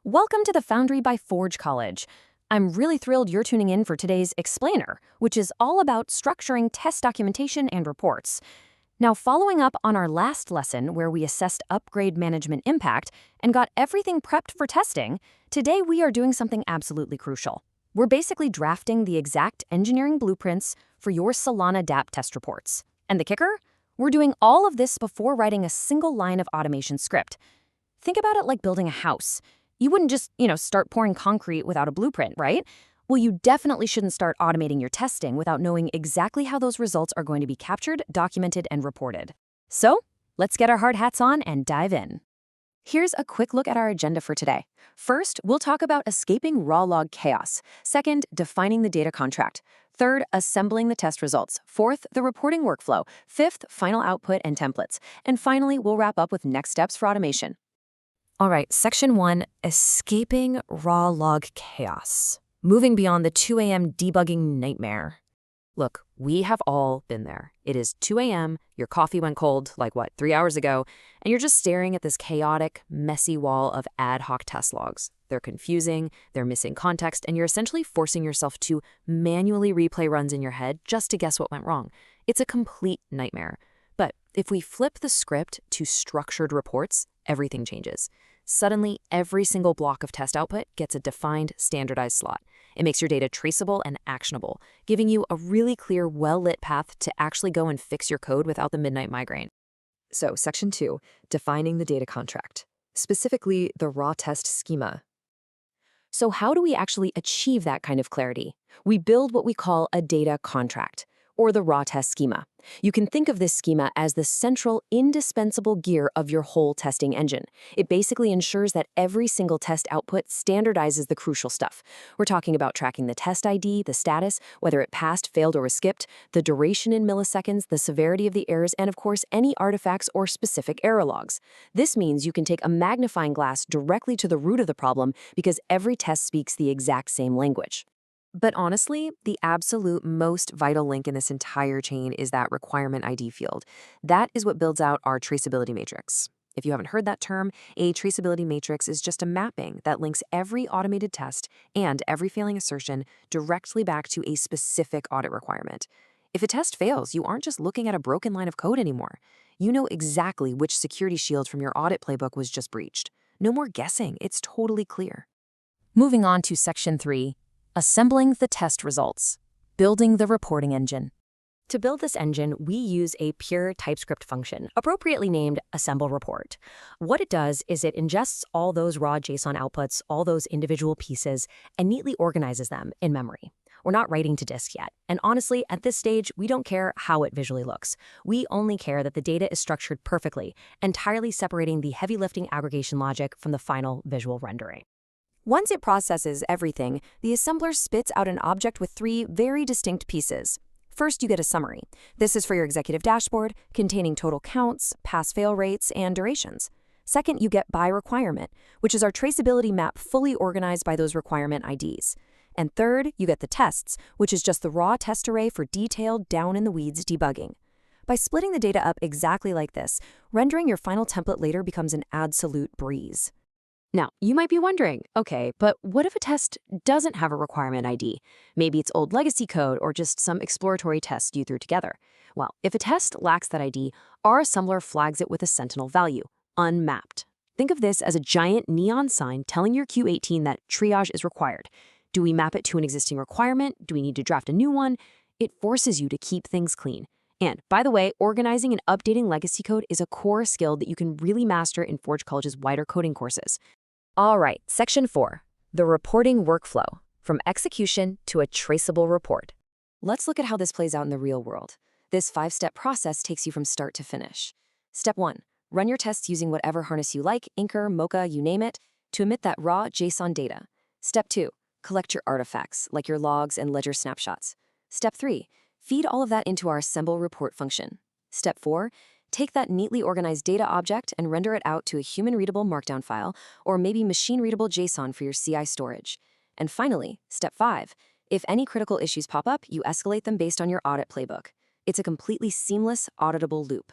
Welcome to the Foundry by Forge College. I'm really thrilled you're tuning in for today's explainer, which is all about structuring test documentation and reports. Now, following up on our last lesson where we assessed upgrade management impact and got everything prepped for testing, today we are doing something absolutely crucial. We're basically drafting the exact engineering blueprints for your Solana dApp test reports. And the kicker? We're doing all of this before writing a single line of automation script. Think about it like building a house. You wouldn't just, start pouring concrete without a blueprint, right? Well, you definitely shouldn't start automating your testing without knowing exactly how those results are going to be captured, documented, and reported. So, let's get our hard hats on and dive in. Here's a quick look at our agenda for today. First, we'll talk about escaping raw log chaos. Second, defining the data contract. Third, assembling the test results. Fourth, the reporting workflow. Fifth, final output and templates. And finally, we'll wrap up with next steps for automation. All right, Section 1, escaping raw log chaos. Moving beyond the 2 a.m. debugging nightmare. Look, we have all been there. It is 2 a.m., your coffee went cold, 3 hours ago, and you're just staring at this chaotic, messy wall of ad hoc test logs. They're confusing, they're missing context, and you're essentially forcing yourself to manually replay runs in your head just to guess what went wrong. It's a complete nightmare. But if we flip the script to structured reports, everything changes. Suddenly, every single block of test output gets a defined, standardized slot. It makes your data traceable and actionable, giving you a really clear, well-lit path to actually go and fix your code without the midnight migraine. So, Section 2, defining the data contract, specifically the raw test schema. So how do we actually achieve that kind of clarity? We build what we call a data contract, or the raw test schema. You can think of this schema as the central, indispensable gear of your whole testing engine. It basically ensures that every single test output standardizes the crucial stuff. We're talking about tracking the testId, the status, whether it passed, failed, or was skipped, the duration in milliseconds, the severity of the errors, and of course, any artifacts or specific error logs. This means you can take a magnifying glass directly to the root of the problem because every test speaks the exact same language. But honestly, the absolute most vital link in this entire chain is that requirementId field. That is what builds out our traceability matrix. If you haven't heard that term, a traceability matrix is just a mapping that links every automated test and every failing assertion directly back to a specific audit requirement. If a test fails, you aren't just looking at a broken line of code anymore. You know exactly which security shield from your audit playbook was just breached. No more guessing, it's totally clear. Moving on to Section 3. Assembling the test results, building the reporting engine. To build this engine, we use a pure TypeScript function, appropriately named assemble report. What it does is it ingests all those raw JSON outputs, all those individual pieces, and neatly organizes them in memory. We're not writing to disk yet, and honestly, at this stage, we don't care how it visually looks. We only care that the data is structured perfectly, entirely separating the heavy lifting aggregation logic from the final visual rendering. Once it processes everything, the assembler spits out an object with 3 very distinct pieces. First, you get a summary. This is for your executive dashboard, containing total counts, pass-fail rates, and durations. Second, you get by requirement, which is our traceability map fully organized by those requirement IDs. And third, you get the tests, which is just the raw test array for detailed, down-in-the-weeds debugging. By splitting the data up exactly like this, rendering your final template later becomes an absolute breeze. Now, you might be wondering, okay, but what if a test doesn't have a requirement ID? Maybe it's old legacy code or just some exploratory test you threw together. Well, if a test lacks that ID, our assembler flags it with a sentinel value, unmapped. Think of this as a giant neon sign telling your Q18 that triage is required. Do we map it to an existing requirement? Do we need to draft a new one? It forces you to keep things clean. And by the way, organizing and updating legacy code is a core skill that you can really master in Forge College's wider coding courses. All right, Section 4, the reporting workflow, from execution to a traceable report. Let's look at how this plays out in the real world. This 5-step process takes you from start to finish. Step 1, run your tests using whatever harness you like, Inker, Mocha, you name it, to emit that raw JSON data. Step 2, collect your artifacts, like your logs and ledger snapshots. Step 3, feed all of that into our assemble report function. Step 4, take that neatly organized data object and render it out to a human-readable Markdown file, or maybe machine-readable JSON for your CI storage. And finally, Step 5, if any critical issues pop up, you escalate them based on your audit playbook. It's a completely seamless, auditable loop.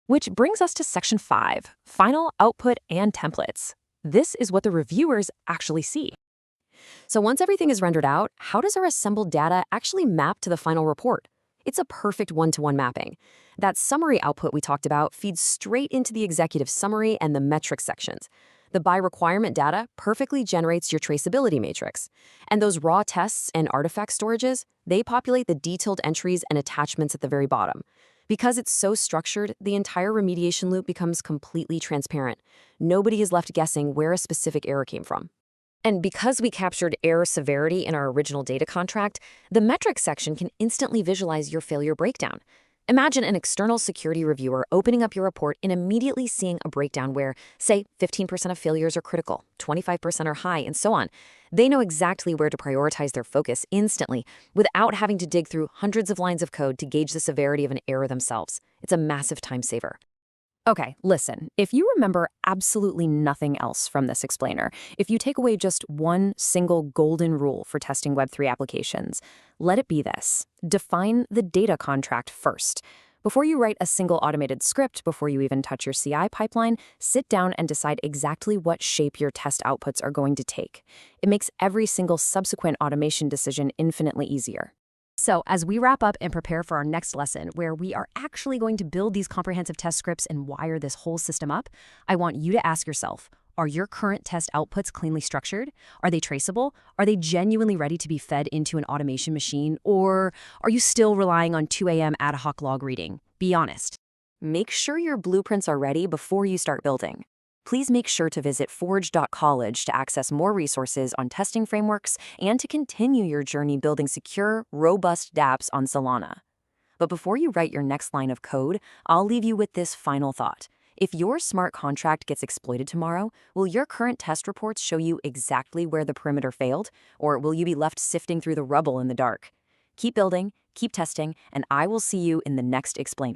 Which brings us to Section 5, final output and templates. This is what the reviewers actually see. So once everything is rendered out, how does our assembled data actually map to the final report? It's a perfect one-to-one mapping. That summary output we talked about feeds straight into the executive summary and the metrics sections. The by requirement data perfectly generates your traceability matrix. And those raw tests and artifact storages, they populate the detailed entries and attachments at the very bottom. Because it's so structured, the entire remediation loop becomes completely transparent. Nobody is left guessing where a specific error came from. And because we captured error severity in our original data contract, the metrics section can instantly visualize your failure breakdown. Imagine an external security reviewer opening up your report and immediately seeing a breakdown where, say, 15% of failures are critical, 25% are high, and so on. They know exactly where to prioritize their focus instantly without having to dig through hundreds of lines of code to gauge the severity of an error themselves. It's a massive time saver. Okay, listen, if you remember absolutely nothing else from this explainer, if you take away just one single golden rule for testing Web3 applications, let it be this: define the data contract first. Before you write a single automated script, before you even touch your CI pipeline, sit down and decide exactly what shape your test outputs are going to take. It makes every single subsequent automation decision infinitely easier. So, as we wrap up and prepare for our next lesson, where we are actually going to build these comprehensive test scripts and wire this whole system up, I want you to ask yourself, are your current test outputs cleanly structured? Are they traceable? Are they genuinely ready to be fed into an automation machine? Or are you still relying on 2 a.m. ad hoc log reading? Be honest. Make sure your blueprints are ready before you start building. Please make sure to visit forge.college to access more resources on testing frameworks and to continue your journey building secure, robust dApps on Solana. But before you write your next line of code, I'll leave you with this final thought. If your smart contract gets exploited tomorrow, will your current test reports show you exactly where the perimeter failed, or will you be left sifting through the rubble in the dark? Keep building, keep testing, and I will see you in the next explainer.